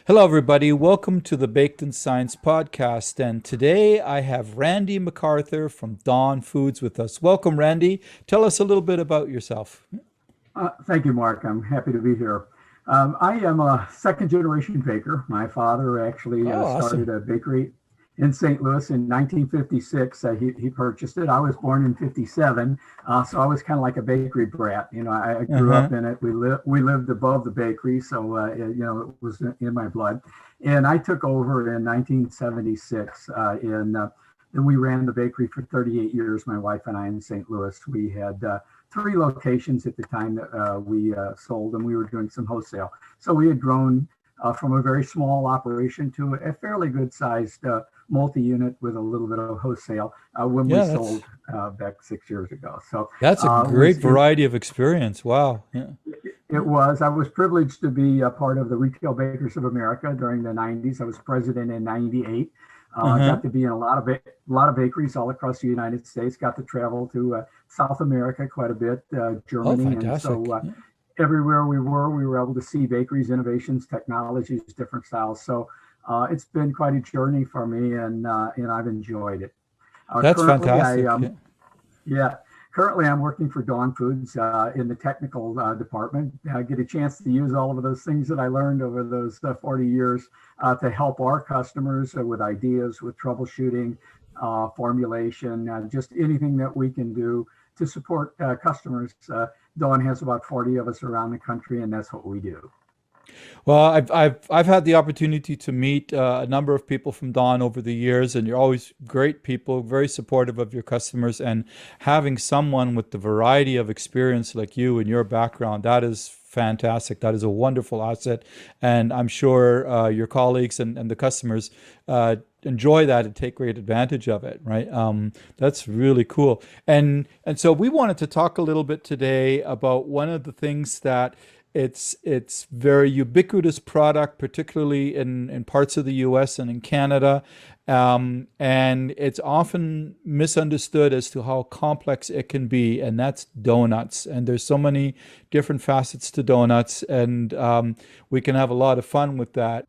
Hello, everybody. Welcome to the Baked in Science podcast. And today I have Randy McArthur from Dawn Foods with us. Welcome, Randy. Tell us a little bit about yourself. Thank you, Mark. I'm happy to be here. I am a second generation baker. My father actually Oh, started awesome. a bakery in St. Louis in 1956. He purchased it. I was born in 57, so I was kind of like a bakery brat. I grew Uh-huh. up in it. We lived above the bakery, so it was in my blood. And I took over in 1976, and we ran the bakery for 38 years. My wife and I in St. Louis. We had three locations at the time that we sold, and we were doing some wholesale. So we had grown from a very small operation to a fairly good sized multi-unit with a little bit of wholesale when we Yeah, sold back 6 years ago. So that's a it was great variety of experience. Wow. Yeah. I was privileged to be a part of the Retail Bakers of America during the 90s. I was president in 98. Uh-huh. Got to be in a lot of bakeries all across the United States. Got to travel to South America quite a bit, Oh, Germany, and fantastic. so Yeah. everywhere we were able to see bakeries, innovations, technologies, different styles. So it's been quite a journey for me, and I've enjoyed it. That's Currently, I fantastic. Yeah. yeah. Currently, I'm working for Dawn Foods in the technical department. I get a chance to use all of those things that I learned over those 40 years to help our customers with ideas, with troubleshooting, formulation, just anything that we can do to support customers. Dawn has about 40 of us around the country, and that's what we do. Well, I've had the opportunity to meet a number of people from Dawn over the years, and you're always great people, very supportive of your customers, and having someone with the variety of experience like you and your background, that is fantastic. That is a wonderful asset, and I'm sure your colleagues and the customers enjoy that and take great advantage of it, right? That's really cool. And so we wanted to talk a little bit today about one of the things that it's very ubiquitous product, particularly in parts of the U.S. and in Canada, and it's often misunderstood as to how complex it can be, and that's donuts. And there's so many different facets to donuts, and we can have a lot of fun with that.